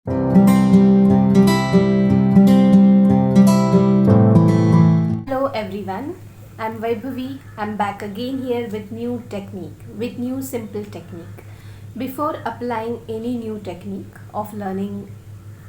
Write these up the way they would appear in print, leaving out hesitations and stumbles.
Hello everyone, I'm Vaibhavi. I'm back again here with new technique, with new simple technique. Before applying any new technique of learning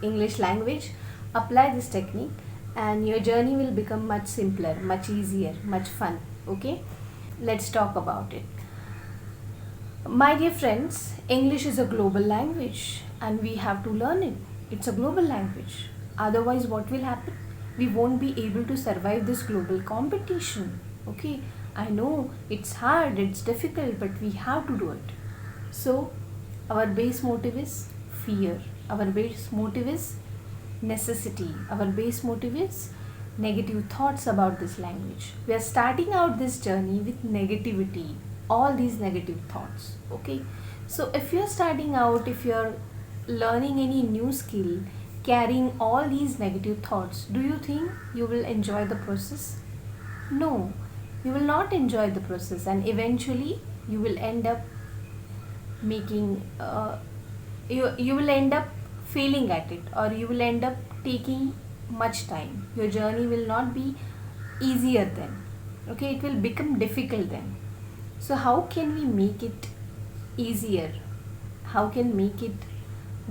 English language, apply this technique and your journey will become much simpler, much easier, much fun. Okay? Let's talk about it. My dear friends, English is a global language and we have to learn it. It's a global language. Otherwise, what will happen? We won't be able to survive this global competition. Okay, I know it's hard, it's difficult, but we have to do it. So, our base motive is fear, our base motive is necessity, our base motive is negative thoughts about this language. We are starting out this journey with negativity, all these negative thoughts. Okay, so if you're starting out, if you're learning any new skill carrying all these negative thoughts, do you think you will enjoy the process? No, you will not enjoy the process, and eventually you will end up making you will end up failing at it, or you will end up taking much time. Your journey will not be easier then. Okay, it will become difficult then. So how can we make it easier? How can make it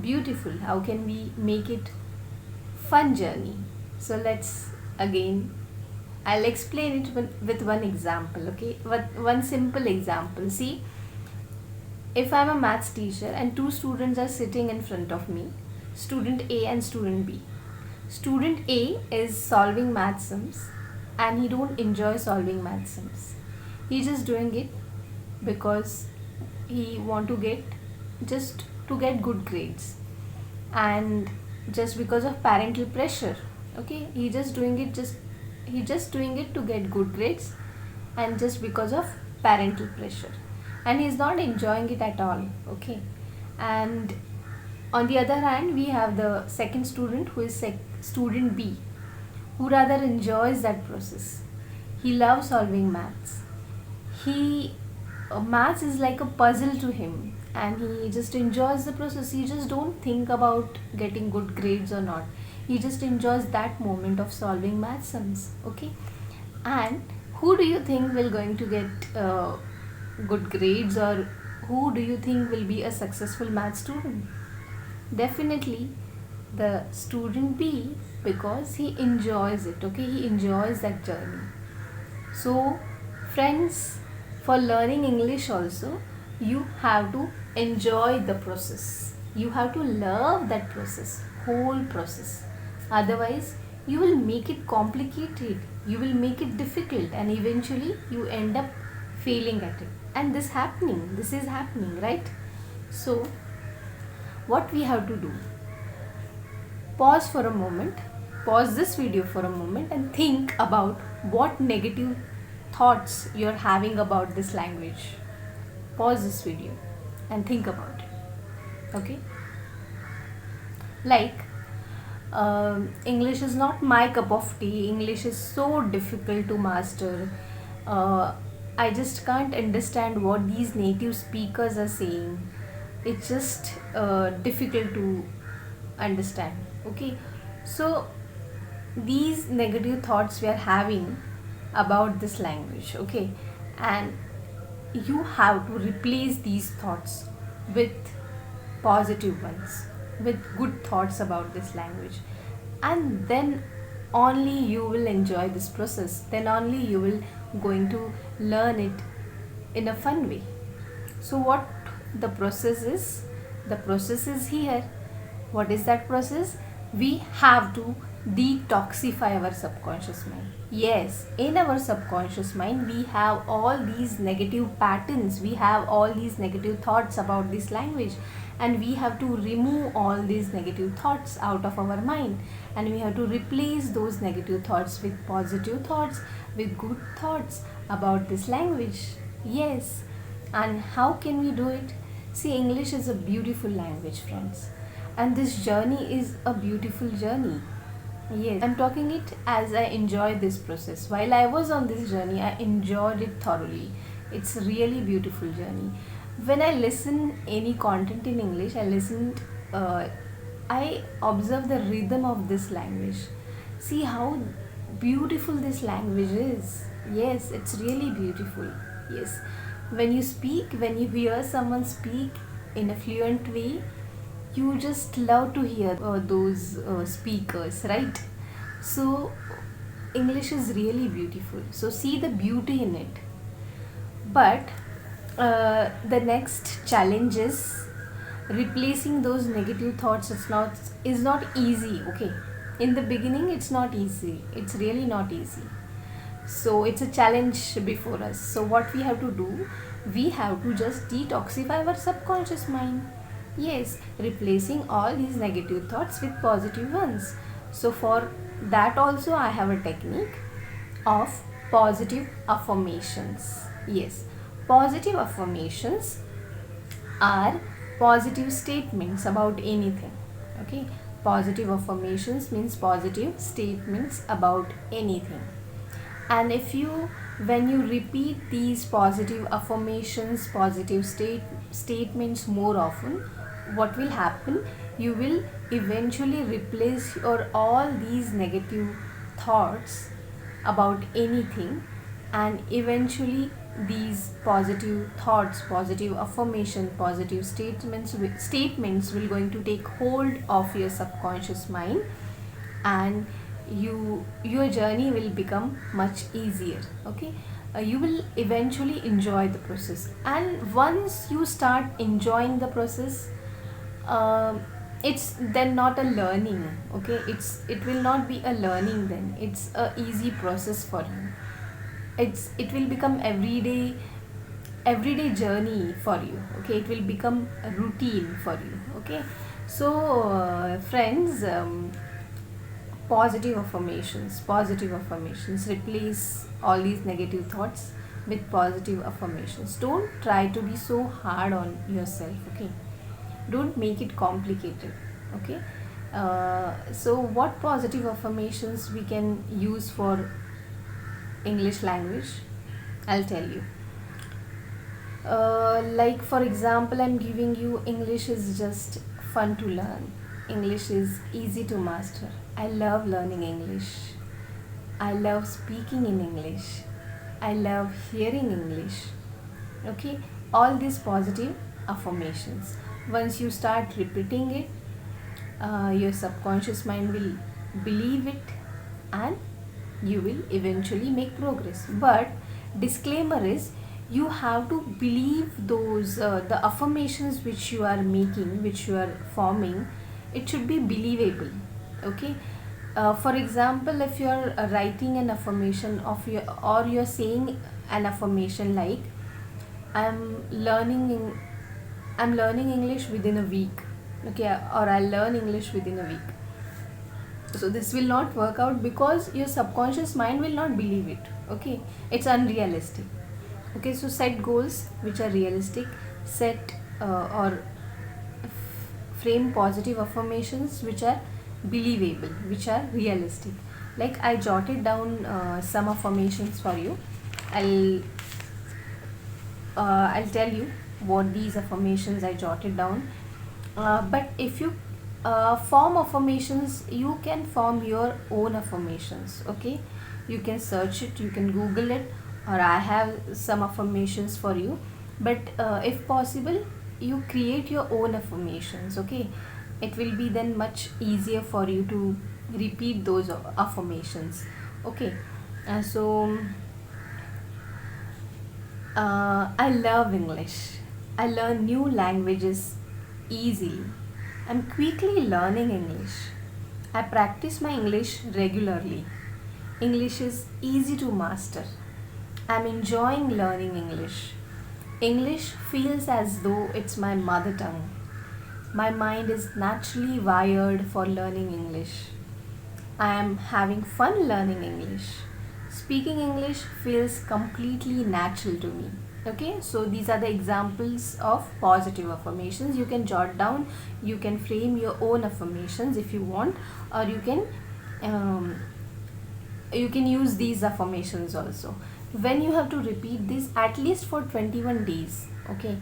beautiful? How can we make it fun journey? So let's again, I'll explain it with one example. Okay, one simple example. See, if I'm a maths teacher and two students are sitting in front of me, student A and student B. Student A is solving math sums and he don't enjoy solving math sums. He's just doing it because he want to get, just to get good grades, and just because of parental pressure. Okay, he just doing it to get good grades, and just because of parental pressure, and he's not enjoying it at all. Okay, and on the other hand, we have the second student, who is student B, who rather enjoys that process. He loves solving maths. He Maths is like a puzzle to him, and he just enjoys the process. He just don't think about getting good grades or not. He just enjoys that moment of solving math sums. Okay, and who do you think will going to get good grades, or who do you think will be a successful math student? Definitely the student B, because he enjoys it. Okay, he enjoys that journey. So friends, for learning English also, you have to enjoy the process. You have to love that process, whole process. Otherwise, you will make it complicated, you will make it difficult, and eventually you end up failing at it. And this is happening, right? So, what we have to do, pause for a moment, pause this video for a moment, and think about what negative thoughts you're having about this language. Pause this video and think about it. Okay, like, English is not my cup of tea. English is so difficult to master. uh, I just can't understand what these native speakers are saying. It's just difficult to understand. Okay, so these negative thoughts we are having about this language. Okay, and you have to replace these thoughts with positive ones, with good thoughts about this language, and then only you will enjoy this process, then only you will going to learn it in a fun way. So what the process is, the process is here. What is that process? We have to detoxify our subconscious mind. Yes, in our subconscious mind we have all these negative patterns, we have all these negative thoughts about this language, and we have to remove all these negative thoughts out of our mind, and we have to replace those negative thoughts with positive thoughts, with good thoughts about this language. Yes, and how can we do it? See, English is a beautiful language, friends, and this journey is a beautiful journey. Yes, I'm talking it as I enjoy this process. While I was on this journey, I enjoyed it thoroughly. It's a really beautiful journey. When I listen any content in English, uh, I observe the rhythm of this language. See how beautiful this language is. Yes, it's really beautiful. Yes, when you speak, when you hear someone speak in a fluent way, you just love to hear those speakers, right? So English is really beautiful. So see the beauty in it. But the next challenge is replacing those negative thoughts. Is not easy. Okay, in the beginning it's not easy. It's really not easy. So it's a challenge before us. So what we have to do, we have to just detoxify our subconscious mind. Yes, replacing all these negative thoughts with positive ones. So for that also I have a technique of positive affirmations. Yes, positive affirmations are positive statements about anything. Okay, positive affirmations means positive statements about anything. And if you, when you repeat these positive affirmations, positive statements more often, what will happen, you will eventually replace your all these negative thoughts about anything, and eventually these positive thoughts, positive affirmation, positive statements will going to take hold of your subconscious mind, and your journey will become much easier. Okay, you will eventually enjoy the process, and once you start enjoying the process, it's then not a learning. Okay, it will not be a learning, then it's a easy process for you. It will become everyday journey for you. Okay, it will become a routine for you. Okay, so friends, positive affirmations replace all these negative thoughts with positive affirmations. Don't try to be so hard on yourself. Okay, don't make it complicated. Okay, so what positive affirmations we can use for English language, I'll tell you. Like for example, I'm giving you, English is just fun to learn. English is easy to master. I love learning English. I love speaking in English. I love hearing English. Okay, all these positive affirmations. Once you start repeating it, your subconscious mind will believe it, and you will eventually make progress. But disclaimer is, you have to believe those the affirmations which you are making, which you are forming, it should be believable. Okay, for example, if you are writing an affirmation of your, or you're saying an affirmation like, i'm learning in, I'm learning English within a week. Okay, or I'll learn English within a week. So this will not work out because your subconscious mind will not believe it. Okay, it's unrealistic. Okay, so set goals which are realistic. Set or frame positive affirmations which are believable, which are realistic. Like I jotted down some affirmations for you. i'll I'll tell you what these affirmations I jotted down. But if you form affirmations, you can form your own affirmations. Okay, you can search it, you can Google it, or I have some affirmations for you. But if possible, you create your own affirmations. Okay, it will be then much easier for you to repeat those affirmations. Okay, so I love English. I learn new languages easily. I'm quickly learning English. I practice my English regularly. English is easy to master. I'm enjoying learning English. English feels as though it's my mother tongue. My mind is naturally wired for learning English. I am having fun learning English. Speaking English feels completely natural to me. Okay, so these are the examples of positive affirmations. You can jot down, you can frame your own affirmations if you want, or um, you can use these affirmations also. When you have to repeat this at least for 21 days. Okay,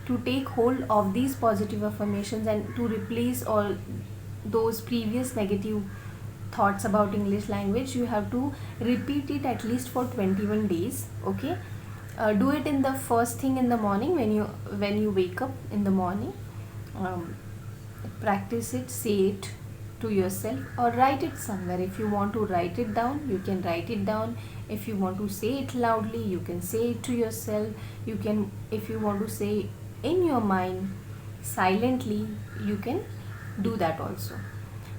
to take hold of these positive affirmations and to replace all those previous negative thoughts about English language, you have to repeat it at least for 21 days. Okay, do it in the first thing in the morning when you wake up in the morning. um, Practice it, say it to yourself, or write it somewhere. If you want to write it down, you can write it down. If you want to say it loudly, you can say it to yourself. You can, if you want to say in your mind silently, you can do that also.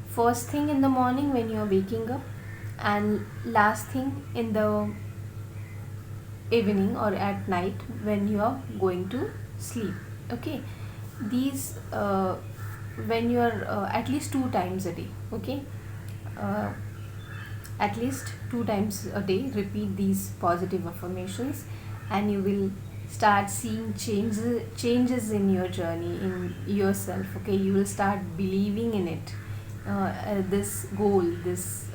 First thing in the morning when you are waking up, and last thing in the evening or at night when you are going to sleep. Okay, these when you are at least 2 times a day. Okay, uh, at least 2 times a day repeat these positive affirmations, and you will start seeing changes in your journey, in yourself. Okay, you will start believing in it. This goal, this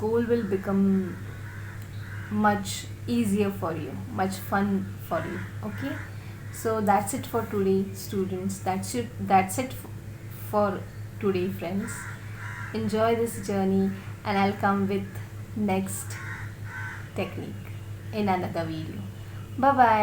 goal will become much easier for you, much fun for you. Okay, so that's it for today, students. That's it for today, friends. Enjoy this journey, and I'll come with next technique in another video. Bye bye.